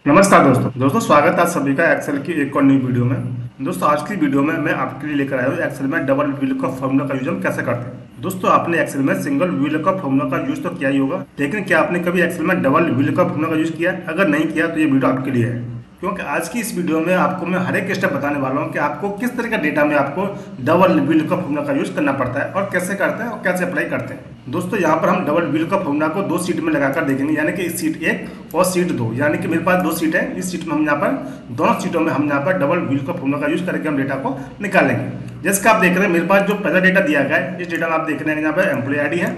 नमस्कार दोस्तों स्वागत है आप सभी का एक्सेल की एक और नई वीडियो में। दोस्तों आज की वीडियो में मैं आपके लिए लेकर आया हूँ एक्सेल में डबल VLOOKUP फॉर्मूला का यूज हम कैसे करते हैं। दोस्तों आपने एक्सेल में सिंगल VLOOKUP फॉर्मूला का यूज तो किया ही होगा, लेकिन क्या आपने कभी एक्सेल में डबल VLOOKUP फॉर्मूला का यूज किया? अगर नहीं किया तो ये वीडियो आपके लिए है, क्योंकि आज की इस वीडियो में आपको मैं हर एक स्टेप बताने वाला हूँ कि आपको किस तरह का डेटा में आपको डबल VLOOKUP फॉर्मूला का यूज करना पड़ता है और कैसे करते हैं और कैसे अप्लाई करते हैं। दोस्तों यहाँ पर हम डबल VLOOKUP फॉर्मूला को दो सीट में लगाकर देखेंगे, यानी कि सीट 1 और सीट 2, यानी कि मेरे पास दो सीट है। इस सीट में हम यहाँ पर दोनों सीटों में हम यहाँ पर डबल VLOOKUP फॉर्मूला का यूज करके हम डेटा को निकालेंगे। जैसे कि आप देख रहे हैं मेरे पास जो पहला डेटा दिया गया है, इस डेटा में आप देख रहे हैं यहाँ पर एम्प्लॉय आईडी है,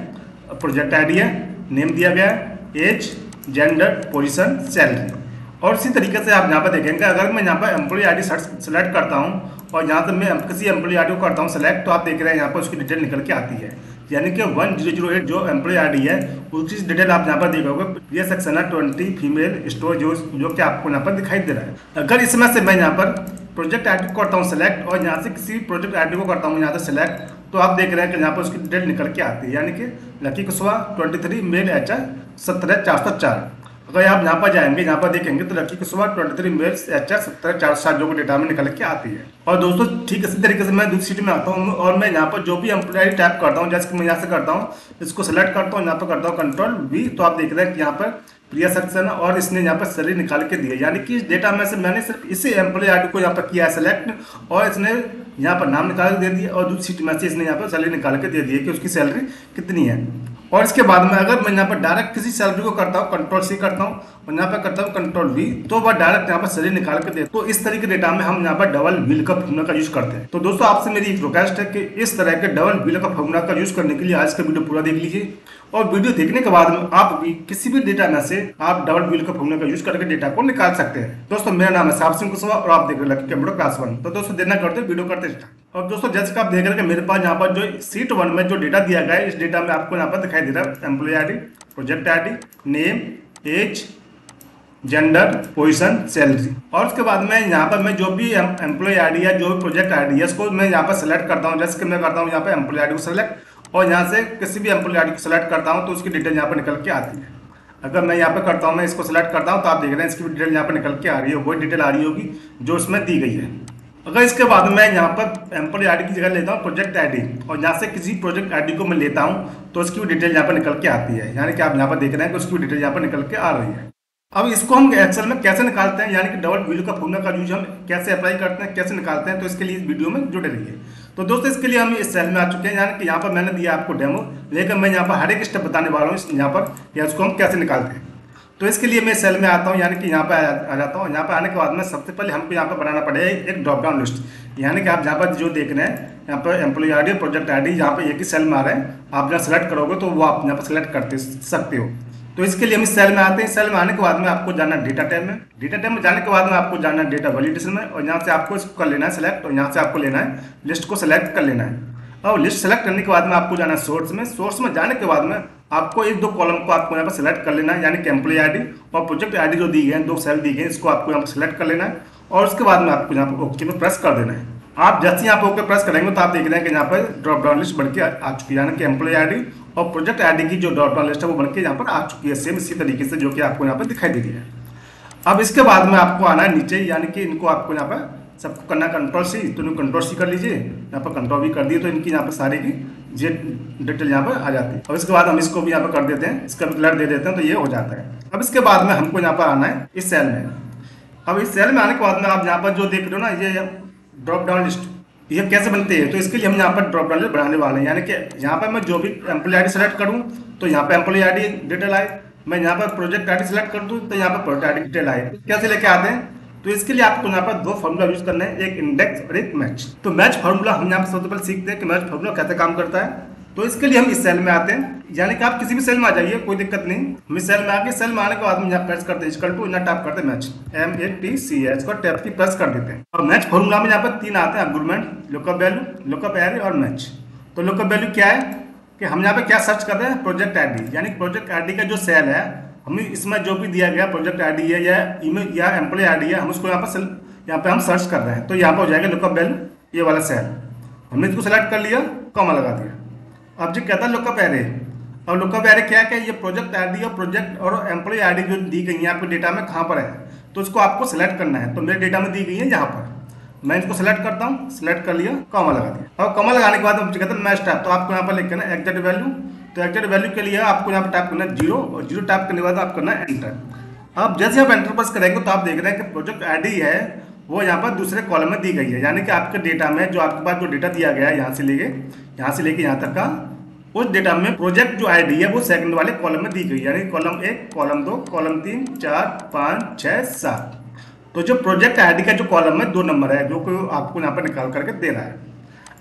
प्रोजेक्ट आईडी है, नेम दिया गया है, एज, जेंडर, पोजीशन, सैलरी। और इसी तरीके से आप यहाँ पर देखेंगे अगर मैं यहाँ पर एम्प्लॉय आईडी सेलेक्ट करता हूँ और यहाँ से मैं किसी एम्प्लॉय आईडी को करता हूँ सेलेक्ट, तो आप देख रहे हैं यहाँ पर उसकी डिटेल निकल के आती है, यानी कि 1008 जो एम्प्लॉय आईडी है उसकी डिटेल आप यहाँ पर देखोगे। ये सेक्शन है 20 फीमेल स्टोर जो कि आपको यहाँ पर दिखाई दे रहा है। अगर इसमें से मैं यहाँ पर प्रोजेक्ट आईडी को करता हूँ सेलेक्ट और यहाँ से किसी प्रोजेक्ट आईडी को करता हूँ यहाँ से सेलेक्ट, तो आप देख रहे हैं कि यहाँ पर उसकी डिटेल निकल के आती है, यानी कि लकी कुशवाहा 23 मेल HR 17404। अगर आप यहाँ पर जाएंगे यहाँ पर देखेंगे तो लकी कुशवाहा 23 मेल HR 17407 जो डेटा में निकल के आती है। और दोस्तों ठीक इसी तरीके से मैं दूसरी सीट में आता हूँ और मैं यहाँ पर जो भी एम्प्लॉय टाइप करता हूँ, जैसे कि मैं यहाँ से करता हूँ इसको सेलेक्ट करता हूँ, यहाँ पर करता हूँ Ctrl+V, तो आप देख रहे हैं कि यहाँ पर प्रिया सेक्शन और इसने यहाँ पर सैलरी निकाल के दी है, यानी कि इस डेटा में से मैंने सिर्फ इसी एम्प्लॉय आईडी को यहाँ पर किया है सेलेक्ट और इसने यहाँ पर नाम निकाल के दे दिया और दूसरी सीट में से इसने यहाँ पर सैलरी निकाल के दे दी है कि उसकी सैलरी कितनी है। और इसके बाद में अगर मैं यहाँ पर डायरेक्ट किसी सैलरी को करता हूँ Ctrl+C करता हूँ और यहाँ पर करता हूँ Ctrl+V, तो वह डायरेक्ट यहाँ पर सैलरी निकाल के दे। तो इस तरह के डेटा में हम यहाँ पर डबल VLOOKUP फॉर्मूला का यूज करते हैं। तो दोस्तों आपसे मेरी एक रिक्वेस्ट है कि इस तरह के डबल VLOOKUP फॉर्मूला का यूज करने के लिए आज का वीडियो पूरा देख लीजिए और वीडियो देखने के बाद में आप भी किसी भी डेटा में से आप डबल VLOOKUP फॉर्मूला का यूज करके डेटा को निकाल सकते हैं। दोस्तों मेरा नाम है साहब सिंह कुशवाहा और आप देख रहे हैं लकी कंप्यूटर क्लास 1। तो दोस्तों देर ना करते वीडियो करते स्टार्ट। और दोस्तों जैसे कि आप देख रहे हैं मेरे पास यहाँ पर जो सीट 1 में जो डेटा दिया गया है, इस डेटा में आपको यहाँ पर दिखाई दे रहा है employee ID, project ID, name, age, gender, position, salary. और उसके बाद में यहाँ पर मैं जो भी एम्प्लॉय आईडी है जो भी प्रोजेक्ट आईडी है इसको मैं यहाँ पर सेलेक्ट करता हूँ, जैसे कि मैं करता हूँ यहाँ पर एम्प्लॉय आईडी को सेलेक्ट और यहाँ से किसी भी एम्प्लॉय आईडी को सेलेक्ट करता हूँ तो उसकी डिटेल यहाँ पर निकल के आती है। अगर मैं यहाँ पर करता हूँ, मैं इसको सेलेक्ट करता हूँ तो आप देख रहे हैं इसकी डिटेल यहाँ पर निकल के आ रही है, वही डिटेल आ रही होगी जो इसमें दी गई है। अगर इसके बाद मैं यहाँ पर एम्प्लॉय आईडी की जगह लेता हूँ प्रोजेक्ट आईडी और यहाँ से किसी प्रोजेक्ट आईडी को मैं लेता हूँ तो उसकी भी डिटेल यहाँ पर निकल के आती है, यानी कि आप यहाँ पर देख रहे हैं कि उसकी भी डिटेल यहाँ पर निकल के आ रही है। अब इसको हम एक्सेल में कैसे निकालते हैं, यानी कि डबल VLOOKUP फॉर्मूला का यूज हम कैसे अप्लाई करते हैं, कैसे निकालते हैं, तो इसके लिए इस वीडियो में जुड़े रहिए। तो दोस्तों इसके लिए हम इस सेल में आ चुके हैं, यानी कि यहाँ पर मैंने दिया आपको डेमो, लेकिन मैं यहाँ पर हर एक स्टेप बताने वाला हूँ यहाँ पर या इसको हम कैसे निकालते हैं। तो इसके लिए मैं सेल में आता हूँ, यानी कि यहाँ पर आ जाता हूँ। यहाँ पर आने के बाद में सबसे पहले हमको यहाँ पर बनाना पड़ेगा एक ड्रॉप डाउन लिस्ट, यानी कि आप यहाँ पर जो देख रहे हैं यहाँ पर एम्प्लॉय आईडी प्रोजेक्ट आईडी यहाँ पर एक ही सेल में आ रहे हैं, आप जहाँ सेलेक्ट करोगे तो वो आप यहाँ पर सेलेक्ट करते सकते हो। तो इसके लिए हम इस सेल में आते हैं। सेल में आने के बाद में आपको जाना डेटा टैब में, डेटा टैब में जाने के बाद में आपको जाना डेटा वैलिडेशन में और यहाँ से आपको इसको कर लेना है सेलेक्ट और यहाँ से आपको लेना है लिस्ट को सेलेक्ट कर लेना है। और लिस्ट सेलेक्ट करने के बाद में आपको जाना है सोर्स में, सोर्स में जाने के बाद में आपको एक दो कॉलम को आपको यहाँ पर सेलेक्ट कर लेना है, यानी कि एम्प्लॉय आईडी और प्रोजेक्ट आईडी जो दी गई है, दो सेल दी गई है, इसको आपको यहाँ पर सेलेक्ट कर लेना है और उसके बाद में आपको यहाँ पर ओके में प्रेस कर देना है। आप जैसे यहाँ पर ओके प्रेस करेंगे तो आप देख रहे हैं कि यहाँ पर ड्रॉप डाउन लिस्ट बन के आ चुकी है, यानी कि एम्प्लॉय आईडी और प्रोजेक्ट आईडी की जो ड्रॉप डाउन लिस्ट है वो बनके यहाँ पर आ चुकी है, सेम इसी तरीके से जो कि आपको यहाँ पर दिखाई दे रही है। अब इसके बाद में आपको आना है नीचे, यानी कि इनको आपको यहाँ पर सबको करना Ctrl+C, तो इनको Ctrl+C कर लीजिए, यहाँ पर Ctrl+V कर दिए तो इनकी यहाँ पर सारी की जे डिटेल यहाँ पर आ जाती है। और इसके बाद हम इसको भी यहाँ पर कर देते हैं, इसका भी कलर दे देते हैं तो ये हो जाता है। अब इसके बाद में हमको यहाँ पर आना है इस सेल में। अब इस सेल में आने के बाद में आप यहाँ पर जो देख रहे हो ना ये ड्रॉप डाउन लिस्ट, ये कैसे बनते हैं, तो इसके लिए हम यहाँ पर ड्रॉप डाउन लिस्ट बनाने वाले हैं, यानी कि यहाँ पर मैं जो भी एम्प्लॉय आईडी सेलेक्ट करूँ तो यहाँ पर एम्प्लॉय आईडी डिटेल आए, मैं यहाँ पर प्रोजेक्ट आईडी सेलेक्ट कर दूँ तो यहाँ पर प्रोजेक्ट आईडी डिटेल आए। कैसे लेके आते हैं, तो इसके लिए आपको यहाँ पर दो फॉर्मूला यूज करना है, एक इंडेक्स और एक मैच। तो मैच फॉर्मूला हम यहाँ पर सबसे पहले सीखते हैं कि मैच फॉर्मूला कैसे काम करता है। तो इसके लिए हम इस सेल में आते हैं, यानी कि आप किसी भी सेल में आ जाइए, कोई दिक्कत नहीं। हम इस सेल में आके सेल में आने के बाद में यहाँ प्रेस करते हैं = यहाँ टैप करते हैं मैच, MATCH को टैप की प्रेस कर देते हैं। और मैच फॉर्मूला में यहाँ पर तीन आते हैं, argument, lookup value, lookup array और मैच। तो लुकअप वैल्यू क्या है कि हम यहाँ पे क्या सर्च कर रहे हैं, प्रोजेक्ट आईडी, यानी प्रोजेक्ट आईडी का जो सेल है हमें इसमें जो भी दिया गया प्रोजेक्ट आईडी है या ईमेल या एम्प्लॉय आईडी है, हम उसको यहाँ पे हम सर्च कर रहे हैं। तो यहाँ पर हो जाएगा लुकअप वैल्यू, ये वाला सेल हमने इसको सेलेक्ट कर लिया, कॉमा लगा दिया। अब जो कहता है लुकअप एरे, और लुकअप एरे क्या है कि ये प्रोजेक्ट आईडी और प्रोजेक्ट और एम्प्लॉय आईडी जो दी गई है आपके डेटा में कहाँ पर है, तो इसको आपको सेलेक्ट करना है। तो मेरे डेटा में दी गई है यहाँ पर, मैं इसको सेलेक्ट करता हूँ, सेलेक्ट कर लिया, कॉमा लगा दिया। और कॉमा लगाने के बाद हम कहते हैं मैच टाइप, तो आपको यहाँ पर लिख करना एग्जैक्ट वैल्यू। तो एग्जैक्ट वैल्यू के लिए आपको यहाँ पर टाइप करना है 0, और 0 टाइप करने के बाद आप करना है एंटर। अब जैसे आप एंटर प्रेस करेंगे तो आप देख रहे हैं कि प्रोजेक्ट आईडी है वो यहाँ पर दूसरे कॉलम में दी गई है, यानी कि आपके डेटा में जो आपके पास जो डेटा दिया गया है यहाँ से लेके यहाँ तक का, उस डेटा में प्रोजेक्ट जो आईडी है वो सेकंड वाले कॉलम में दी गई है, यानी कॉलम 1, कॉलम 2, कॉलम 3, 4, 5, 6, 7। तो जो प्रोजेक्ट आईडी का जो कॉलम में 2 नंबर है जो कि आपको यहाँ पर निकाल करके दे रहा है।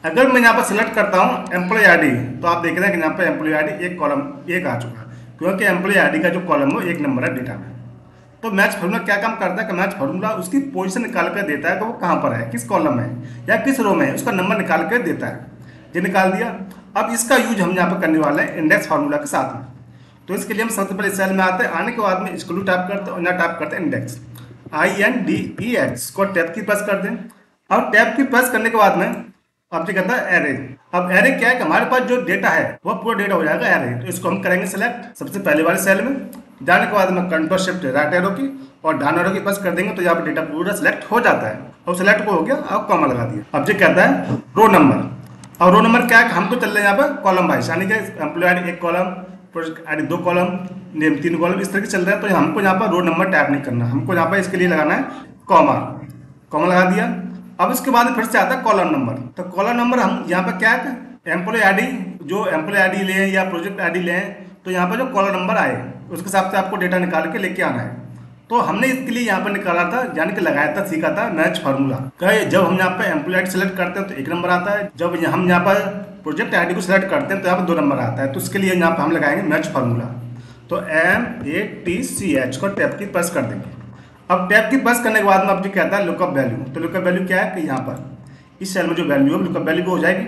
अगर मैं यहाँ पर सिलेक्ट करता हूँ एम्प्लॉय आईडी, तो आप देख रहे हैं कि यहाँ पर एम्प्लॉय आईडी एक कॉलम 1 आ चुका है, क्योंकि एम्प्लॉय आईडी का जो कॉलम है वो 1 नंबर है डेटा में। तो मैच फार्मूला क्या काम करता है कि मैच फार्मूला उसकी पोजीशन निकाल कर देता है कि वो कहाँ पर है, किस कॉलम में है या किस रो में है, उसका नंबर निकाल कर देता है। ये निकाल दिया। अब इसका यूज हम यहाँ पर करने वाले हैं इंडेक्स फार्मूला के साथ में। तो इसके लिए हम सबसे पहले सेल में आते हैं, आने के बाद में इसको टाइप करते हैं और यहाँ टाइप करते हैं इंडेक्स, INDEX को टैब की प्रेस कर दें। अब टैब की प्रेस करने के बाद में अब क्या कहता है एरे। अब एरे क्या है कि हमारे पास जो डेटा है वो पूरा डेटा हो जाएगा एरे। तो इसको हम करेंगे सेलेक्ट सबसे पहले वाले सेल में, जाने के बाद में कंट्रोल शिफ्ट राइट एरो की और डाउन एरो की प्रेस कर देंगे तो यहाँ पर डेटा पूरा सेलेक्ट हो जाता है। और सेलेक्ट हो गया, अब कॉमा लगा दिया। अब जो कहता है रो नंबर, और रो नंबर क्या है हमको चल रहे हैं यहाँ पर कॉलम वाइज, यानी कि employee ID 1 column, project ID 2 column, name 3 column, इस तरह के चल रहा है। तो हमको यहाँ पर रो नंबर टाइप नहीं करना, हमको यहाँ पर इसके लिए लगाना है कॉमा। कॉमा लगा दिया। अब इसके बाद फिर से आता है कॉलम नंबर। तो कॉलम नंबर हम यहाँ पर क्या है एम्प्लॉय आईडी, जो एम्प्लॉय आईडी लें या प्रोजेक्ट आईडी लें, तो यहाँ पर जो कॉलम नंबर आए उसके हिसाब से आपको डेटा निकाल के लेके आना है। तो हमने इसके लिए यहाँ पर निकाला था, यानी कि लगाया था, सीखा था मैच फार्मूला। जब हम यहाँ पर एम्प्लॉय आईडी सेलेक्ट करते हैं तो 1 नंबर आता है, जब हम यहाँ पर प्रोजेक्ट आईडी को सिलेक्ट करते हैं तो यहाँ पर 2 नंबर आता है। तो इसके लिए यहाँ पर हम लगाएंगे मैच फार्मूला। तो MATCH को टैब की प्रेस कर देंगे। अब टैब की प्रेस करने के बाद में अब जो कहता है लुकअप वैल्यू। तो लुकअप वैल्यू क्या है कि यहाँ पर इस सेल में जो वैल्यू है लुकअप वैल्यू हो जाएगी,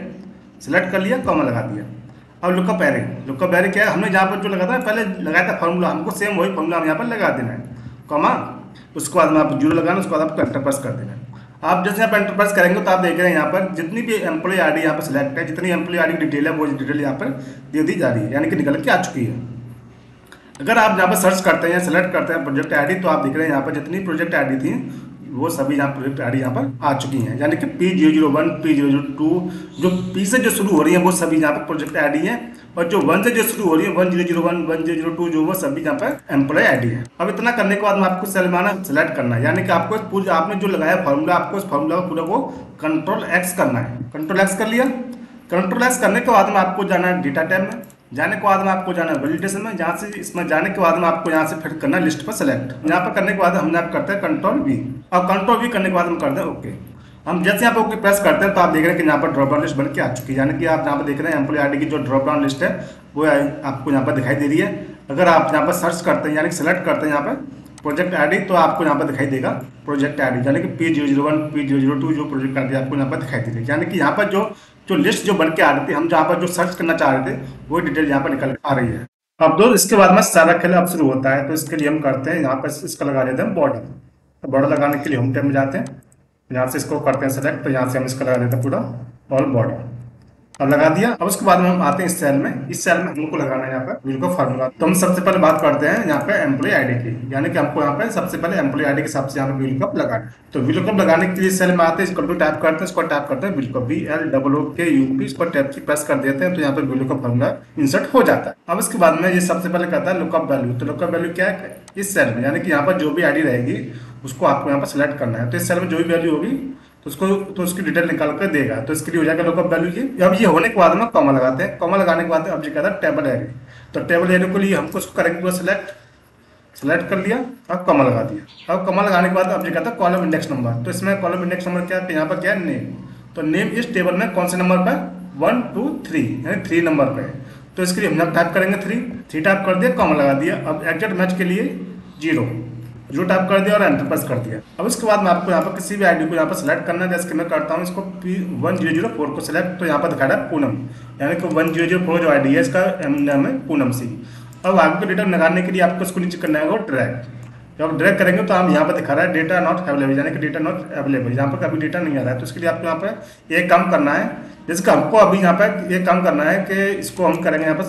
सिलेक्ट कर लिया, कॉमा लगा दिया। अब लुकअप एरे, लुकअप एरे क्या है हमने जहाँ पर जो लगाया था पहले लगाया था फार्मूला, हमको सेम वही फार्मूला हम यहाँ पर लगा देना है, कॉमा, उसके बाद में आप 0 लगाना, उसके बाद आपको एंटर प्रेस कर देना है। आप जैसे यहाँ पर एंटर प्रेस करेंगे तो आप देख रहे हैं यहाँ पर जितनी भी एम्प्लॉय आईडी यहाँ पर सिलेक्ट है, जितनी एम्प्लॉय आईडी की डिटेल है वो डिटेल यहाँ पर दे दी जा रही है, यानी कि निकल के आ चुकी है। अगर आप यहाँ पर सर्च करते हैं या सेलेक्ट करते हैं प्रोजेक्ट आईडी तो आप देख रहे हैं यहाँ पर जितनी प्रोजेक्ट आईडी थी वो सभी यहाँ प्रोजेक्ट आईडी यहाँ पर आ चुकी हैं, यानी कि P001, P002 जो P से जो शुरू हो रही है वो सभी यहाँ पर प्रोजेक्ट आईडी है, और जो 1 से जो शुरू हो रही है 1001, 1002 जो वो सभी यहाँ पर एम्प्लॉय आईडी है। अब इतना करने के बाद में आपको सेल में आना, सेलेक्ट करना है, यानी कि आपको आपने जो लगाया फार्मूला आपको उस फार्मूला को पूरा को कंट्रोल X करना है। कंट्रोल X कर लिया। कंट्रोल X करने के बाद में आपको जाना है डेटा टैब में, जाने के बाद में आपको जाना है वैलिडेशन में, जहाँ से इसमें जाने के बाद में आपको यहाँ से फिर करना लिस्ट पर सेलेक्ट। यहाँ पर करने के बाद हम यहाँ करते हैं कंट्रोल V। अब कंट्रोल V करने के बाद हम करते हैं ओके। हम जैसे यहाँ पर ओके प्रेस करते हैं तो आप देख रहे हैं कि यहाँ पर ड्रॉप डाउन लिस्ट बन के आ चुकी है, यानी कि आप यहाँ पर देख रहे हैं एम्प्लॉय आईडी की जो ड्रॉप डाउन लिस्ट है वो आपको यहाँ पर दिखाई दे रही है। अगर आप यहाँ पर सर्च करते हैं यानी कि सेलेक्ट करते हैं यहाँ पर प्रोजेक्ट आईडी तो आपको यहाँ पर दिखाई देगा प्रोजेक्ट आईडी, यानी कि P001, P002 जो प्रोजेक्ट आईडी आपको यहाँ पर दिखाई दे रही है, यानी कि यहाँ पर जो लिस्ट जो बन के आ रही थी, हम जहाँ पर जो सर्च करना चाह रहे थे वो डिटेल यहाँ पर निकल आ रही है। अब दोस्त इसके बाद में सारा खेल अब शुरू होता है। तो इसके लिए हम करते हैं यहाँ पर इसका लगा देते हैं बॉर्डर। तो बॉर्डर लगाने के लिए होम टैब में जाते हैं, यहाँ से इसको करते हैं सेलेक्ट, तो यहाँ से हम इसका लगा देते हैं पूरा ऑल बॉर्डर। अब लगा दिया। अब उसके बाद में हम आते हैं इस सेल में, इस सेल में हमको लगाना है यहाँ पर VLOOKUP फार्मूला। तो हम सबसे पहले बात करते हैं यहाँ पे एम्प्लॉय आईडी की, यानी कि हमको यहाँ पे सबसे पहले एम्प्लॉय आईडी के हिसाब से यहाँ पे VLOOKUP लगाना है। तो VLOOKUप लगाने के लिए सेल में आते हैं, इसको टाइप करते हैं, इसको टाइप करते हैं VLOOKUP VLOOKUP, इसको टैब की प्रेस कर देते हैं तो यहाँ पे VLOOKUप फार्मूला इंसर्ट हो जाता है। अब इसके बाद में ये सबसे पहले कहता है लुकअप वैल्यू। तो लुकअप वैल्यू क्या है इस सेल में, यानी कि यहाँ पर जो भी आईडी रहेगी उसको आपको यहाँ पर सिलेक्ट करना है। तो इस सेल में जो भी वैल्यू होगी तो उसकी डिटेल निकाल कर देगा, तो इसके लिए हो जाएगा लुकअप वैल्यू ये। अब ये होने के बाद में कॉमा लगाते हैं। कॉमा लगाने के बाद अब ये कहता है टेबल एरे। तो टेबल एरे के लिए हमको उसको करेंगे पूरा सेलेक्ट कर लिया, अब कॉमा लगा दिया। अब कॉमा लगाने के बाद अब ये कहता है कॉलम इंडेक्स नंबर। तो इसमें कॉलम इंडेक्स नंबर क्या है, यहाँ पर क्या है नेम। तो नेम इस टेबल में कौन से नंबर पर 1 2 3 यानी 3 नंबर पे। तो इसके लिए हम टाइप करेंगे 3 टाइप कर दिया, कॉमा लगा दिया। अब एग्जैक्ट मैच के लिए 0 टाइप कर दिया और एंटर प्रेस कर दिया। अब उसके बाद में आपको यहाँ पर किसी भी आईडी को यहाँ पर सेलेक्ट करना है, जैसे कि मैं करता हूँ इसको P1004 को सेलेक्ट। तो यहाँ पर दिखा रहा है पूनम, यानी कि 1004 जो आईडी है इसका नाम है पूनम सिंह। अब आगे का डेटा निकालने के लिए आपको इसको नीचे करना है ड्रैग। जब ड्रैग करेंगे तो हम यहाँ पर दिखा रहा है डेटा नॉट अवेलेबल, यानी कि डेटा नॉट अवेलेबल, यहाँ पर कभी डेटा नहीं आ रहा है। तो इसके लिए आपको यहाँ पर एक काम करना है, जैसे कि हमको अभी यहाँ पर एक काम करना है कि इसको हम करेंगे यहाँ पर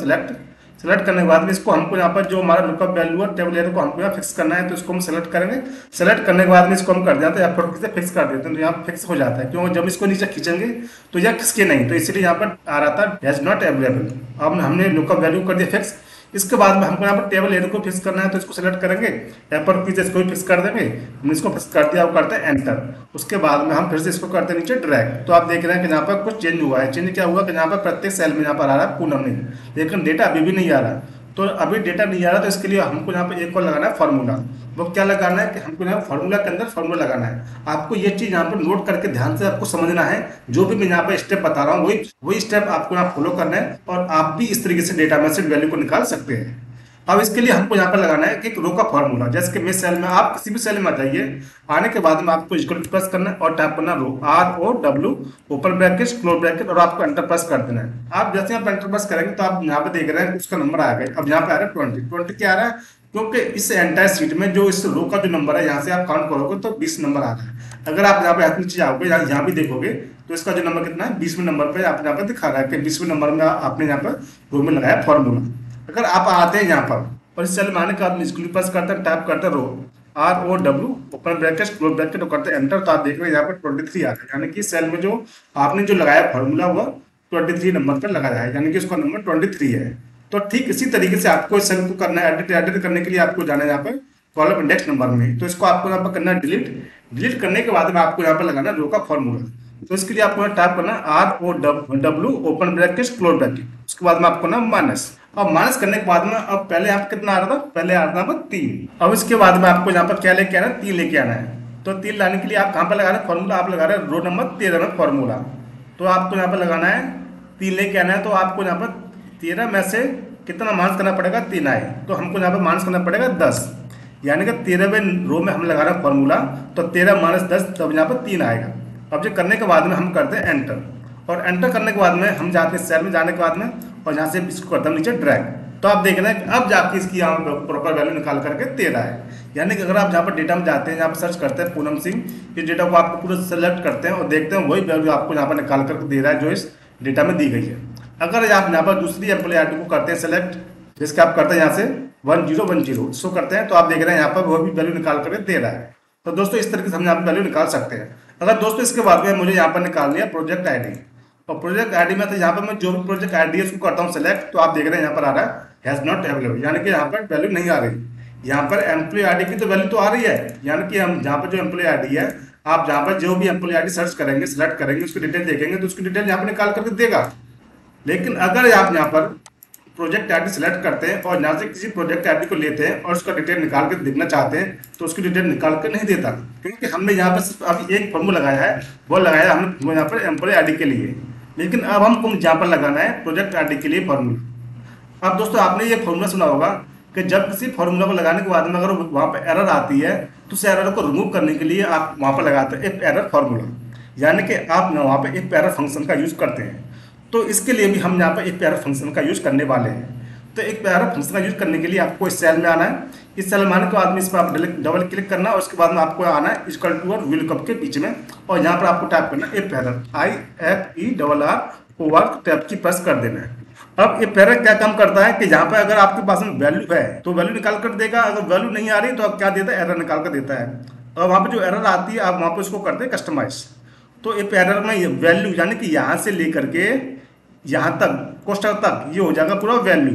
सेलेक्ट करने के बाद में इसको हमको यहाँ पर जो हमारा लुकअप वैल्यू है टेबल एरे को हमको यहाँ फिक्स करना है, तो इसको हम सेलेक्ट करेंगे। सेलेक्ट करने के बाद में इसको हम कर देते हैं F4 से फिक्स कर देते हैं, तो यहाँ फिक्स हो जाता है। क्योंकि जब इसको नीचे खींचेंगे तो यह खिसके नहीं, तो इसलिए यहाँ पर आ रहा था हैज नॉट अवेलेबल। अब हमने लुकअप वैल्यू कर दिया फिक्स। इसके बाद में हमको यहाँ पर टेबल एरे को फिक्स करना है, तो इसको सेलेक्ट करेंगे, F4 की इसको भी फिक्स कर देंगे। हमने इसको फिक्स कर दिया, अब करते हैं एंटर। उसके बाद में हम फिर से इसको करते हैं नीचे ड्रैग। तो आप देख रहे हैं कि यहाँ पर कुछ चेंज हुआ है। चेंज क्या हुआ कि यहाँ पर प्रत्येक सेल में यहाँ पर आ रहा है पूनम नहीं, लेकिन डेटा अभी भी नहीं आ रहा। तो अभी डेटा नहीं आ रहा, तो इसके लिए हमको यहाँ पे एक और लगाना है फार्मूला। वो क्या लगाना है कि हमको यहाँ फार्मूला के अंदर फार्मूला लगाना है। आपको ये चीज यहाँ पर नोट करके ध्यान से आपको समझना है। जो भी मैं यहाँ पे स्टेप बता रहा हूँ वही स्टेप आपको यहाँ फॉलो करना है, और आप भी इस तरीके से डेटा में से वैल्यू को निकाल सकते हैं। अब इसके लिए हमको यहाँ पर लगाना है कि एक रो का फार्मूला। जैसे कि मैं सेल में, आप किसी भी सेल में आ जाइए, आने के बाद में आपको इक्वल टू प्रेस करना है और टाइप करना रो, ROW open bracket close bracket, और आपको एंटर प्रेस कर देना है। आप जैसे यहाँ पर एंटर प्रेस करेंगे तो आप यहाँ पे देख रहे हैं उसका नंबर आ गया। अब यहाँ पे आ रहा है 20 क्या आ रहा है, क्योंकि इस एंटायर सीट में जो इस रो का जो नंबर है यहाँ से आप काउंट करोगे तो 20 नंबर आ रहा है। अगर आप यहाँ पे हाथ नीचे जाओगे, यहाँ भी देखोगे तो इसका जो नंबर कितना है, 20वें नंबर पे आप यहाँ पर दिखा रहा है कि 20वें नंबर में आपने यहाँ पर रो में लगाया फॉर्मूला। अगर आप आते हैं यहाँ पर और इस सेल में आने के बाद इसको प्रेस करते हैं, टाइप करते हैं रो, ROW open bracket close bracket और करते हैं एंटर, तो आप देख रहे हैं यहाँ पर 23 आ रहा है। यानी कि सेल में जो आपने जो लगाया फॉर्मूला वो 23 नंबर पर लगाया है, यानी कि उसका नंबर 23 है। तो ठीक इसी तरीके से आपको इस सेल को करना है। एडिट करने के लिए आपको जाना है यहाँ पर कॉलम इंडेक्स नंबर में, तो इसको आपको यहाँ पर करना है डिलीट करने के बाद में आपको यहाँ पर लगाना है रो का फॉर्मूला। तो इसके लिए आपको टाइप करना है ROW open bracket close bracket, उसके बाद में आपको ना माइनस। अब माइनस करने के बाद में अब पहले यहाँ पे कितना आ रहा था, पहले आ रहा था 3। अब इसके बाद में आपको यहाँ पर क्या लेके आना है, 3 लेके आना है। तो 3 लाने के लिए आप कहाँ पर लगा रहे हैं फॉर्मूला, आप लगा रहे हैं रो नंबर 13 में फॉर्मूला। तो आपको यहाँ पर लगाना है 3 लेके आना है। तो आपको यहाँ पर 13 में से कितना माइनस करना पड़ेगा, 3 आए, तो हमको यहाँ पर माइनस करना पड़ेगा 10, यानी कि 13वें रो में हम लगा रहे हैं फॉर्मूला, तो 13 - 10 तब यहाँ पर 3 आएगा। अब जो करने के बाद में हम करते हैं एंटर, और एंटर करने के बाद में हम जाते हैं सेल में, जाने के बाद में और यहाँ से इसको करते हैं नीचे ड्रैग। तो आप देख रहे हैं कि अब जाके इसकी यहाँ प्रॉपर वैल्यू निकाल करके 13 है। यानी कि अगर आप जहाँ पर डेटा में जाते हैं, यहाँ पर सर्च करते हैं पूनम सिंह, इस डेटा को आपको पूरा सेलेक्ट करते हैं और देखते हैं वही वैल्यू आपको यहाँ पर निकाल करके दे रहा है जो इस डेटा में दी गई है। अगर आप यहाँ पर दूसरी एम्प्लॉय आईडी को करते हैं सेलेक्ट, जिसके आप करते हैं यहाँ से 1010 शो करते हैं, तो आप देख रहे हैं यहाँ पर वो भी वैल्यू निकाल करके दे रहा है। तो दोस्तों इस तरीके से हम यहाँ पर वैल्यू निकाल सकते हैं। अगर दोस्तों इसके बाद में मुझे यहाँ पर निकाल लिया प्रोजेक्ट आईडी, और प्रोजेक्ट आईडी में तो यहाँ पर मैं जो भी प्रोजेक्ट आईडी है उसको करता हूँ सेलेक्ट, तो आप देख रहे हैं यहाँ पर आ रहा है हैज नॉट अवेलेबल, यानी कि यहाँ पर वैल्यू नहीं आ रही। यहाँ पर एम्प्लॉय आईडी की तो वैल्यू तो आ रही है, यानी कि हम जहाँ पर जो एम्प्लॉय आईडी है, आप जहाँ पर जो भी एम्प्लॉय आईडी सर्च करेंगे, सेलेक्ट करेंगे, उसकी डिटेल देखेंगे तो उसकी डिटेल यहाँ पर निकाल करके देगा। लेकिन अगर आप यहाँ पर प्रोजेक्ट आईडी सेलेक्ट करते हैं और यहाँ से किसी प्रोजेक्ट आईडी को लेते हैं और उसका डिटेल निकाल कर देखना चाहते हैं, तो उसकी डिटेल निकाल कर नहीं देता, क्योंकि हमने यहाँ पर सिर्फ अभी एक फॉर्मूला लगाया है, वो लगाया हमने यहाँ पर एम्प्लॉय आईडी के लिए। लेकिन अब हमको यहाँ पर लगाना है प्रोजेक्ट आईडी के लिए फॉर्मूला। अब दोस्तों आपने ये फॉर्मूला सुना होगा कि जब किसी फॉर्मूला को लगाने के बाद में अगर वहाँ पर एरर आती है तो उस एरर को रिमूव करने के लिए आप वहाँ पर लगाते हैं एक एरर फॉर्मूला, यानी कि आप वहाँ पर एक एरर फंक्शन का यूज़ करते हैं। तो इसके लिए भी हम यहाँ पर एक एरर फंक्शन का यूज़ करने वाले हैं। तो एक एरर फंक्शन का यूज़ करने के लिए आपको इस सेल में आना है। इस सेल में आने के बाद में इस पर आप डबल क्लिक करना और उसके बाद में आपको आना है इक्वल टू और विलकप के बीच में, और यहाँ पर आपको टाइप करना है एरर IFERR टैब की प्रेस कर देना है। अब ये एरर क्या काम करता है कि यहाँ पर अगर आपके पास में वैल्यू है तो वैल्यू निकाल कर देगा, अगर वैल्यू नहीं आ रही तो आप क्या देता है, एरर निकाल कर देता है। और वहाँ पर जो एरर आती है आप वहाँ पर उसको करते हैं कस्टमाइज। तो एक एरर में वैल्यू यानी कि यहाँ से लेकर के यहाँ तक कोष्ठक तक ये हो जाएगा पूरा वैल्यू।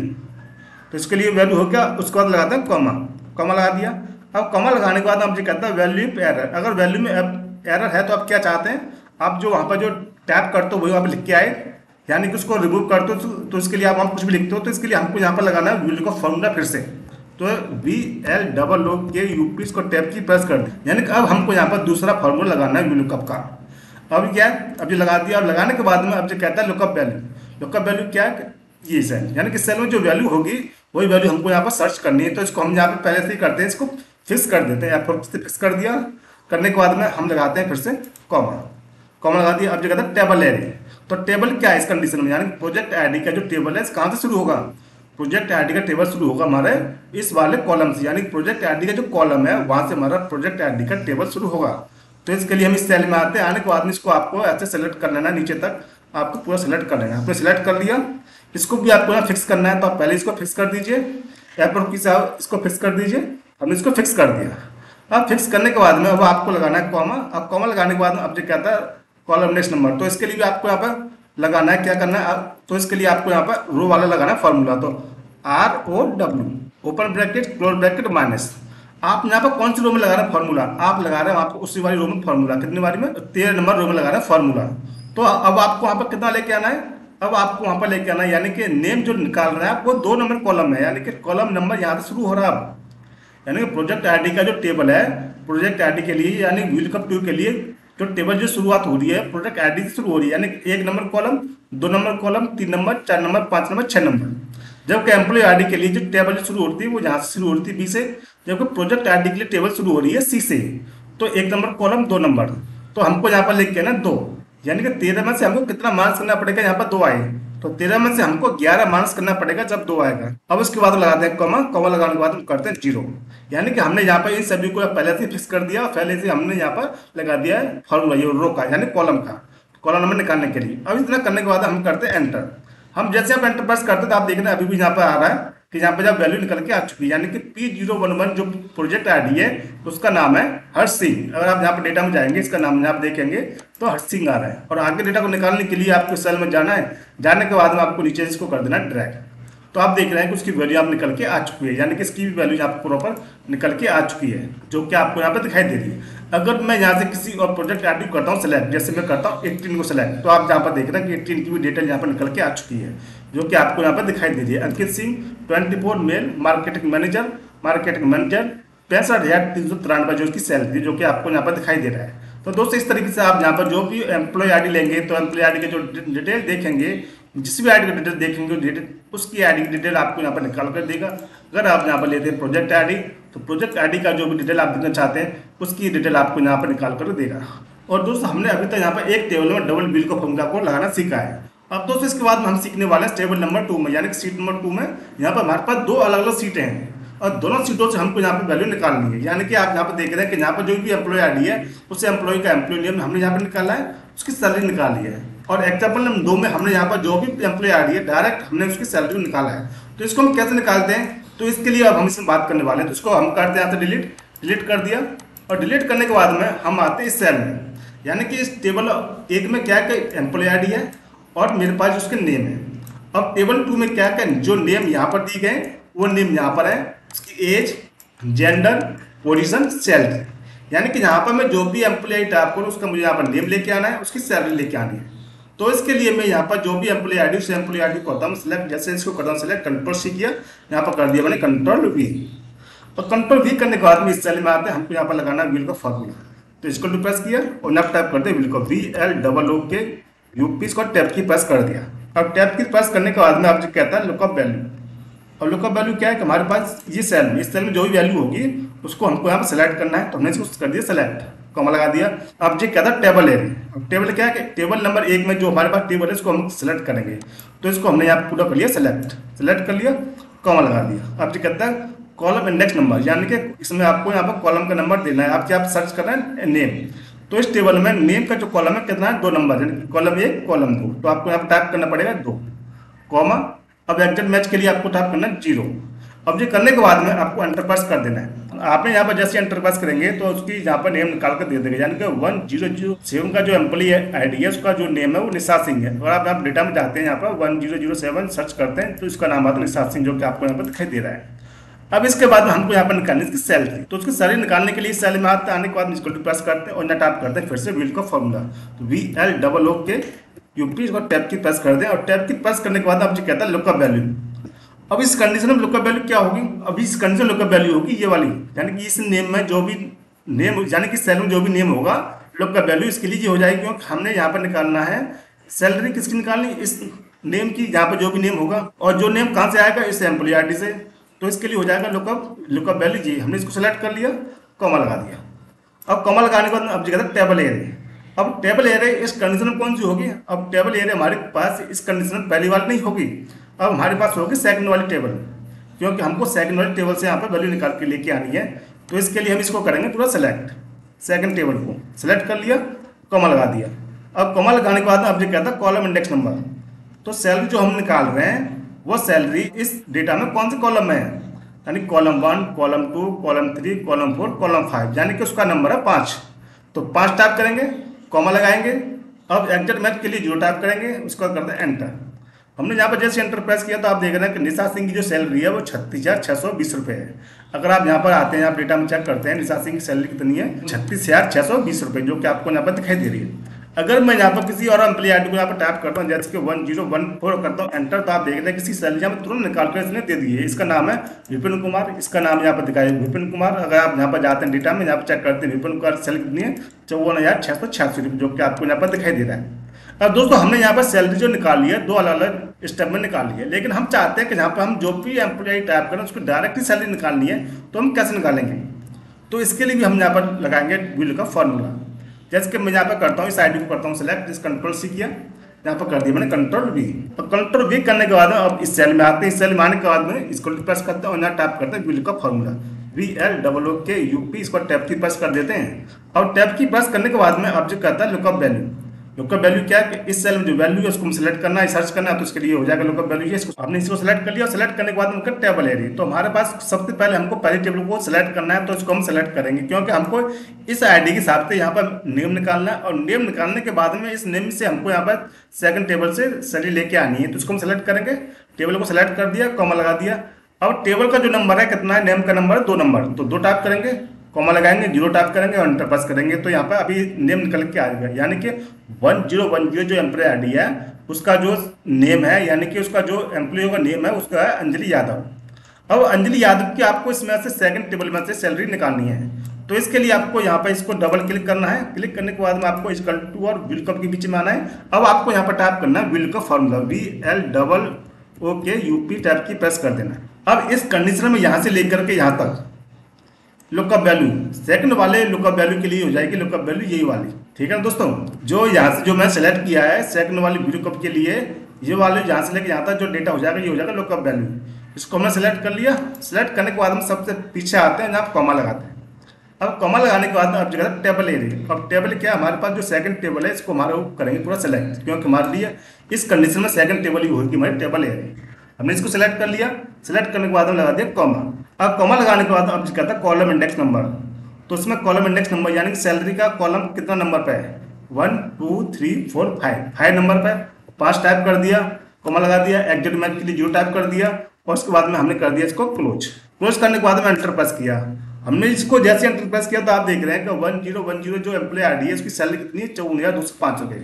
तो इसके लिए वैल्यू हो गया, उसके बाद लगाते हैं कॉमा लगा दिया। अब कॉमा लगाने के बाद आप जो कहते हैं वैल्यू एरर, अगर वैल्यू में एरर है तो आप क्या चाहते हैं, आप जो वहाँ पर जो टैप करते हो वही वहाँ पर लिख के आए, यानी कि उसको रिमूव करते हो तो इसके लिए आप वहाँ कुछ भी लिखते हो। तो इसके लिए हमको यहाँ पर लगाना है वैल्यू का फॉर्मूला फिर से, तो VLOOKUP इसको टैप की प्रेस कर दें, यानी कि अब हमको यहाँ पर दूसरा फॉर्मूला लगाना है VLOOKUP का। अब क्या है, अब जो लगा दिया, अब लगाने के बाद में अब जो कहता है लुकअप वैल्यू क्या है, ये सेल, यानी कि सेल में जो वैल्यू होगी वही वैल्यू हमको यहाँ पर सर्च करनी है। तो इसको हम यहाँ पे पहले से ही करते हैं, इसको फिक्स कर देते हैं। F4 से फिक्स कर दिया, करने के बाद में हम लगाते हैं फिर से कॉमा लगा दिया। अब जो कहता है टेबल एरे, तो टेबल क्या है इस कंडीशन में, यानी प्रोजेक्ट आईडी का जो टेबल है कहाँ से शुरू होगा, प्रोजेक्ट आईडी का टेबल शुरू होगा हमारे इस वाले कॉलम से, यानी प्रोजेक्ट आईडी का जो कॉलम है वहाँ से हमारा प्रोजेक्ट आईडी का टेबल शुरू होगा। तो इसके लिए हम इस सेल में आते हैं, आने के बाद में इसको आपको ऐसे सेलेक्ट कर लेना, नीचे तक आपको पूरा सेलेक्ट कर लेना। आपने सेलेक्ट कर लिया, इसको भी आपको यहाँ फिक्स करना है, तो आप पहले इसको फिक्स कर दीजिए, यहाँ पर किसी इसको फिक्स कर दीजिए। हमने इसको फिक्स कर दिया। अब फिक्स करने के बाद में अब आपको लगाना है कॉमा। अब कॉमा लगाने के बाद अब जो कहता है कॉलम नेक्स्ट नंबर, तो इसके लिए भी आपको यहाँ पर लगाना है, क्या करना है, तो इसके लिए आपको यहाँ पर रो वाला लगाना है फॉर्मूला। तो ROW open bracket close bracket minus, आप यहाँ पर कौन सी रो में लगा रहे हैं फॉर्मूला, आप लगा रहे हैं आपको उसी वाली रो में फॉर्मूला। कितनी बारी में, 13 नंबर रो में लगा रहे हैं फॉर्मूला। तो अब आपको वहाँ पर कितना लेके आना है, अब आपको वहाँ पर लेके आना है, यानी कि नेम जो निकाल रहे हैं आप वो 2 नंबर कॉलम में है, यानी कि कॉलम नंबर यहाँ से शुरू हो रहा है अब, यानी कि प्रोजेक्ट आईडी का जो टेबल है, प्रोजेक्ट आईडी के लिए यानी वेलकम टू के लिए जो टेबल जो शुरुआत हो रही है प्रोजेक्ट आईडी से शुरू हो रही है, यानी 1 number column, 2 number column, 3 number, 4 number, 5 number, 6 number. जबकि एम्प्लॉय आईडी के लिए जो टेबल शुरू होती है वो यहाँ से शुरू होती है B से, जबकि प्रोजेक्ट आईडी के लिए टेबल शुरू हो रही है C से। तो 1 नंबर कॉलम 2 नंबर, तो हमको यहाँ पर लिख के ना 2, यानी कि 13 में से हमको कितना माइनस करना पड़ेगा, यहाँ पर 2 आए, तो 13 में से हमको 11 माइनस करना पड़ेगा जब 2 आएगा। अब उसके बाद लगाते हैं कॉमा, कॉमा लगाने के बाद हम करते हैं 0, यानी कि हमने यहाँ पर इन सभी को पहले से फिक्स कर दिया, पहले से हमने यहाँ पर लगा दिया है फॉर्मूला ये रो का, यानी कॉलम का, कॉलम नंबर निकालने के लिए। अब इतना करने के बाद हम करते हैं एंटर। हम जैसे आप एंटर प्रेस करते हैं तो आप देख रहे हैं अभी भी यहाँ पर आ रहा है कि यहाँ पर जब वैल्यू निकल के आ चुकी है, यानी कि P011 जो प्रोजेक्ट आईडी है उसका नाम है हर्ष सिंह। अगर आप यहाँ पर डेटा में जाएंगे इसका नाम यहाँ पर देखेंगे तो हर्ष सिंह आ रहा है। और आगे डेटा को निकालने के लिए आपको सेल में जाना है, जाने के बाद में आपको नीचे इसको कर देना है ड्रैग। तो आप देख रहे हैं कि उसकी वैल्यू आप निकल के आ चुकी है, यानी कि इसकी भी वैल्यू यहाँ पर प्रॉपर निकल के आ चुकी है, जो कि आपको यहाँ पर दिखाई दे रही है। अगर मैं यहाँ से किसी और प्रोजेक्ट आईडी करता हूँ सेलेक्ट, जैसे मैं करता हूँ 18 को सेलेक्ट, तो आप यहाँ पर देख रहे हैं कि 18 की भी डिटेल यहाँ पर निकल के आ चुकी है, जो कि आपको यहाँ पर दिखाई दे रही है। Ankit Singh 24 mail marketing manager 65,393 जो उसकी सैलरी, जो कि आपको यहाँ पर दिखाई दे रहा है। तो दोस्तों इस तरीके से आप यहाँ पर जो भी एम्प्लॉय आईडी लेंगे तो एम्प्लॉय आईडी के जो डिटेल देखेंगे, जिस भी आईडी की डिटेल देखेंगे डिटेल उसकी आईडी की डिटेल आपको यहाँ पर निकाल कर देगा। अगर आप यहाँ पर लेते हैं प्रोजेक्ट आईडी, तो प्रोजेक्ट आईडी का जो भी डिटेल आप देना चाहते हैं उसकी डिटेल आपको यहाँ पर निकाल कर देगा। और दोस्तों हमने अभी तक यहाँ पर एक टेबल में डबल बिल का फॉर्मूला को लगाना सीखा है। अब दोस्तों इसके बाद हम सीखने वाले हैं टेबल नंबर 2 में, यानी कि सीट नंबर 2 में यहाँ पर हमारे पास 2 अलग अलग सीटें हैं और दोनों सीटों से हमको यहाँ पे वैल्यू निकालनी है। यानी कि आप यहाँ पर देख रहे हैं कि यहाँ पर जो भी एम्प्लॉय आईडी है उस एम्प्लॉय का एम्प्लॉय नेम हमने यहाँ पर निकाला है, उसकी सैलरी निकाली है। और एग्जाम्पल नंबर 2 में हमने यहाँ पर जो भी एम्प्लॉय आईडी है डायरेक्ट हमने उसकी सैलरी निकाला है। तो इसको हम कैसे निकालते हैं, तो इसके लिए अब हम इसमें बात करने वाले हैं। तो इसको हम करते हैं यहाँ से डिलीट कर दिया, और डिलीट करने के बाद में हम आते हैं इस सेल में, यानी कि इस टेबल 1 में क्या क्या एम्प्लॉय आईडी है और मेरे पास उसके नेम है। अब टेबल 2 में क्या क्या जो नेम यहाँ पर दिए गए वो नेम यहाँ पर है, उसकी एज, जेंडर, पोजीशन, सैलरी, यानी कि यहाँ पर मैं जो भी एम्प्लॉय टाइप करूँ उसका मुझे यहाँ पर नेम लेके आना है, उसकी सैलरी लेके आनी है। तो इसके लिए मैं यहाँ पर जो भी एम्प्लॉय आईडी उस एम्प्लॉय आईडी को करता हूँ सिलेक्ट, जैसे इसको करता हूँ सिलेक्ट, कंट्रोल-C किया, यहाँ पर कर दिया मैंने कंट्रोल-V। और कंट्रोल-V करने के बाद में इस सेल में आते हैं, हमको यहाँ पर लगाना है विल का फॉर्मूला। तो इसको प्रेस किया और यहाँ टाइप करते हैं विल को VLOOKUP, इसको टैब की प्रेस कर दिया। अब टैब की प्रेस करने के बाद में आपसे कहता है लुकअप वैल्यू। और लुकअप वैल्यू क्या है कि हमारे पास ये सेल में, इस सेल में जो भी वैल्यू होगी उसको हमको यहाँ पर सेलेक्ट करना है। तो हमने इसको कर दिया सेलेक्ट, कॉमा लगा दिया। अब ये कहता है टेबल एरिया। अब टेबल क्या है कि टेबल नंबर 1 में जो हमारे पास टेबल है उसको हम सेलेक्ट करेंगे। तो इसको हमने यहाँ पूरा कर लिया सेलेक्ट कर लिया, कॉमा लगा दिया। अब ये कहता है कॉलम इंडेक्स नंबर, यानी कि इसमें आपको यहाँ पर कॉलम का नंबर देना है। आप क्या आप सर्च कर रहे हैं नेम, तो इस टेबल में नेम का जो कॉलम है कितना है 2 नंबर, यानी कि कॉलम 1 कॉलम 2। तो आपको यहाँ पर टाइप करना पड़ेगा 2 कॉमा। अब एग्जैक्ट मैच के लिए आपको टाइप करना है 0। अब ये करने के बाद में आपको एंटर प्रेस कर देना है। आपने यहाँ पर जैसे एंटर प्रेस करेंगे तो उसकी यहाँ पर नेम निकाल कर दे देंगे, यानी कि 1007 का जो एम्प्लॉय आईडी है उसका जो नेम है वो निशात सिंह है। और आप डेटा में जाते हैं यहाँ पर 1007 सर्च करते हैं तो इसका नाम आता है निशात सिंह, जो कि आपको यहाँ पर दिखाई दे रहा है। अब इसके बाद हमको यहाँ पर निकालनी इसकी सैलरी। तो उसकी सैलरी निकालने के लिए सैलरी में आने के बाद इसको प्रेस करते हैं और यहाँ टाइप करते हैं फिर से विल का फॉर्मूला। तो VLOOKUP, इसको टैब की प्रेस कर दें। और टैब की प्रेस करने के बाद आप जो कहता है लुकअप वैल्यू। अब इस कंडीशन में लुकअप वैल्यू क्या होगी, अभी इस कंडीशन लुकअप वैल्यू होगी ये वाली, यानी कि इस नेम में जो भी नेम, यानी कि सेल में जो भी नेम होगा लुकअप वैल्यू इसके लिए हो जाएगी, क्योंकि हमने यहाँ पर निकालना है सैलरी किसकी निकालनी, इस नेम की, यहाँ पर जो भी नेम होगा। और जो नेम कहाँ से आएगा, इस एम्प्लॉय आईडी से। तो इसके लिए हो जाएगा लुकअप वैल्यू जी। हमने इसको सेलेक्ट कर लिया, कॉमा लगा दिया। अब कॉमा लगाने के बाद अब जो कहता है टेबल एरिया। अब टेबल एरिया इस कंडीशन में कौन सी होगी, अब टेबल एरिया हमारे पास इस कंडीशन में पहली वाली नहीं होगी, अब हमारे पास होगी सेकंड वाली टेबल, क्योंकि हमको सेकंड वाली टेबल से यहाँ पर वैल्यू निकाल के लेके आनी है। तो इसके लिए हम इसको करेंगे पूरा सेलेक्ट, सेकंड टेबल को सेलेक्ट कर लिया, कॉमा लगा दिया। अब कॉमा लगाने के बाद अब जो कहता है कॉलम इंडेक्स नंबर। तो सैलरी जो हम निकाल रहे हैं वो सैलरी इस डेटा में कौन से कॉलम में है, यानी column 1, column 2, column 3, column 4, column 5, यानी कि उसका नंबर है 5। तो 5 टाइप करेंगे, कॉमा लगाएंगे। अब एग्जैक्ट मैच के लिए 0 टाइप करेंगे, उसको करते हैं एंटर। हमने यहाँ पर जैसे एंटर प्रेस किया तो आप देख रहे हैं कि निशा सिंह की जो सैलरी है वो 36,620 रुपये है। अगर आप यहाँ पर आते हैं, आप डेटा में चेक करते हैं निशा सिंह की सैलरी कितनी है, 36,620 रुपये, जो कि आपको यहाँ पर दिखाई दे रही है। अगर मैं यहाँ पर किसी और एम्प्लॉय आईडी को यहाँ पर टाइप करता हूँ, जैसे कि 1014 करता हूँ एंटर, तो आप देख रहे हैं किसी सैलरी यहाँ पर तुरंत निकाल कर इसने दे दी है। इसका नाम है विपिन कुमार, इसका नाम यहाँ पर दिखाई विपिन कुमार। अगर आप यहाँ पर जाते हैं डेटा में, यहाँ पर चेक करते हैं विपिन कुमार सैलरी कितनी है, 54,686 रुपये, जो कि आपको यहाँ पर दिखाई दे रहा है। अब दोस्तों हमने यहाँ पर सैलरी जो निकाली है 2 अलग अलग स्टेप में निकाली है, लेकिन हम चाहते हैं कि यहाँ पर हम जो भी एम्प्लॉय टाइप करें उसको डायरेक्ट ही सैलरी निकालनी है, तो हम कैसे निकालेंगे। तो इसके लिए भी हम यहाँ पर लगाएंगे व्हील का फॉर्मूला। जैसे कि मैं यहाँ पर करता हूँ, इस आईडी को करता हूँ सेलेक्ट, इस कंट्रोल सी किया, यहाँ पर कर दिया मैंने कंट्रोल वी। और कंट्रोल वी करने के बाद अब इस सेल में आते हैं, इस सेल में आने के बाद में इसको प्रेस करते हैं और यहाँ टाइप करते हैं व्हील का फॉर्मूला VLOOKUP, इसको टैब की प्रेस कर देते हैं। और टैब की प्रेस करने के बाद में अब जो कहता है लुकअप वैल्यू। लुकअप वैल्यू क्या है कि इस सेल में जो वैल्यू है उसको सिलेक्ट करना है, सर्च करना है, तो उसके लिए हो जाएगा लुकअप वैल्यू। इसको हमने इसको सिलेक्ट कर लिया और सिलेक्ट करने के बाद उनका टेबल है। तो हमारे पास सबसे पहले हमको पहले टेबल को सिलेक्ट करना है, तो इसको हम सिलेक्ट करेंगे क्योंकि हमको इस आईडी के हिसाब से यहाँ पर नेम निकालना है, और नेम निकालने के बाद में इस नेम से हमको यहाँ पर सेकंड टेबल से सैलरी लेके आनी है। तो इसको हम सिलेक्ट करेंगे, टेबल को सिलेक्ट कर दिया, कॉमा लगा दिया। अब टेबल का जो नंबर है कितना है, नेम का नंबर है 2 नंबर, तो 2 टाइप करेंगे, कॉमा लगाएंगे, 0 टाइप करेंगे और एंटर प्रेस करेंगे। तो यहाँ पर अभी नेम निकल के आ जाएगा, यानी कि 1010 जो एम्प्लॉय आईडी है उसका जो नेम है, यानी कि उसका जो एम्प्लॉय का नेम है उसका है अंजलि यादव। अब अंजलि यादव की आपको इसमें से सेकंड टेबल में से सैलरी निकालनी है। तो इसके लिए आपको यहाँ पर इसको डबल क्लिक करना है। क्लिक करने के बाद में आपको इक्वल टू और व्हीलकप के बीच में आना है। अब आपको यहाँ पर टाइप करना है व्हीलकप फॉर्मूला VLOOKUP, टाइप की प्रेस कर देना है। अब इस कंडीशन में यहाँ से लेकर के यहाँ तक लुकअप वैल्यू सेकंड वाले लुकअप वैल्यू के लिए हो जाएगी लुकअप वैल्यू यही वाली, ठीक है दोस्तों। जो यहाँ से जो मैं सेलेक्ट किया है सेकंड वाली लुकअप के लिए, ये वाले यहाँ से लेकर यहाँ तक जो डेटा हो जाएगा ये हो जाएगा लुकअप वैल्यू। इसको हमने सेलेक्ट कर लिया। सेलेक्ट करने के बाद हम सबसे पीछे आते हैं जहाँ कॉमा लगाते हैं। अब कॉमा लगाने के बाद अब जगह टेबल एरिया। अब टेबल क्या है, हमारे पास जो सेकंड टेबल है इसको हमारे करेंगे पूरा सेलेक्ट, क्योंकि हमारे लिए इस कंडीशन में सेकंड टेबल ही होगी हमारी टेबल एरिया। हमने इसको सिलेक्ट कर लिया। सिलेक्ट करने के बाद हम लगा दिया कॉमा। अब कॉमा लगाने के बाद अब कहता है कॉलम इंडेक्स नंबर, तो उसमें कॉलम इंडेक्स नंबर यानी कि सैलरी का कॉलम कितना नंबर पे है, 1 2 3 4 5 नंबर पे 5 टाइप कर दिया, कॉमा लगा दिया, एग्जैक्ट मैच के लिए 0 टाइप कर दिया और उसके बाद में हमने कर दिया इसको क्लोज करने के बाद में एंटर प्रेस किया। हमने इसको जैसे एंटर प्रेस किया तो आप देख रहे हैं कि 1010 जो एम्प्लॉय आईडी है उसकी सैलरी कितनी है, 54,205 रुपये।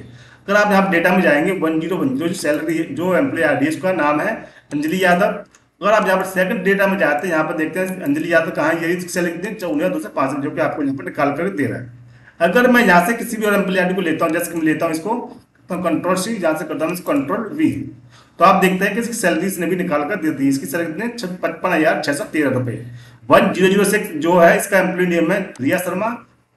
अगर आप यहाँ डेटा में जाएंगे 1010 जो सैलरी जो एम्प्लॉय आईडी है उसका नाम है अंजलि यादव। अगर आप यहाँ पर सेकंड डेटा में जाते हैं, यहाँ पर देखते हैं अंजलि यादव कहाँ है, यही सैलरी कितनी है, 54,205, जो कि आपको यहाँ पर निकाल कर दे रहा है। अगर मैं यहाँ से किसी भी और एम्प्लॉय आईडी को लेता हूँ, जैसे कि मैं लेता हूँ इसको, तो कंट्रोल सी यहाँ से करता हूँ कंट्रोल वी, तो आप देखते हैं कि इसकी सैलरी इसने भी निकाल कर दे दी। इसकी सैलरी कितनी है, 55,613 रुपये। 1006 जो है इसका एम्प्लॉय नेम है रिया शर्मा।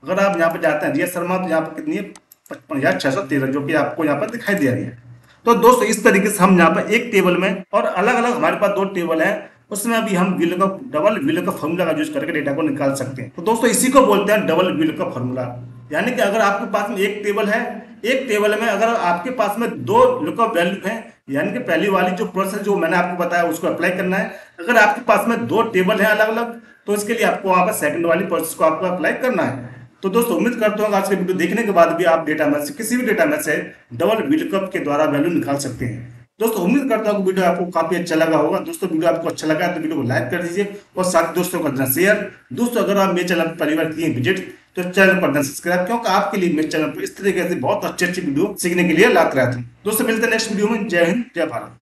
अगर आप यहाँ पर जाते हैं रिया शर्मा तो यहाँ पर कितनी है, 55,613, जो कि आपको यहाँ पर दिखाई दे रही है। तो दोस्तों इस तरीके से हम यहाँ पर एक टेबल में और अलग अलग हमारे पास 2 टेबल है, उसमें अभी हम डबल VLOOKUP फॉर्मूला का यूज करके डेटा को निकाल सकते हैं। तो दोस्तों इसी को बोलते हैं डबल VLOOKUP फॉर्मूला। यानी कि अगर आपके पास में एक टेबल है, एक टेबल में अगर आपके पास में 2 लुकअप वैल्यू है, यानी कि पहली वाली जो प्रोसेस जो मैंने आपको बताया उसको अप्लाई करना है। अगर आपके पास में 2 टेबल है अलग अलग, तो इसके लिए आपको वहां पर सेकंड वाली प्रोसेस को आपको अप्लाई करना है। तो दोस्तों उम्मीद करता हूँ आज के वीडियो देखने के बाद भी आप डेटा में से किसी भी डेटा में से डबल VLOOKUP के द्वारा वैल्यू निकाल सकते हैं। दोस्तों उम्मीद करता हूँ वीडियो आपको काफी अच्छा लगा होगा। दोस्तों वीडियो आपको अच्छा लगा तो वीडियो को लाइक कर दीजिए और साथ दोस्तों को देना शेयर। दोस्तों अगर आप मेरे चैनल पर पहली बार किए विजिट तो चैनल पर देना सब्सक्राइब, क्योंकि आपके लिए मेरे चैनल पर इस तरीके से बहुत अच्छी वीडियो सीखने के लिए लाते रहते हैं। दोस्तों मिलते हैं नेक्स्ट वीडियो में। जय हिंद, जय भारत।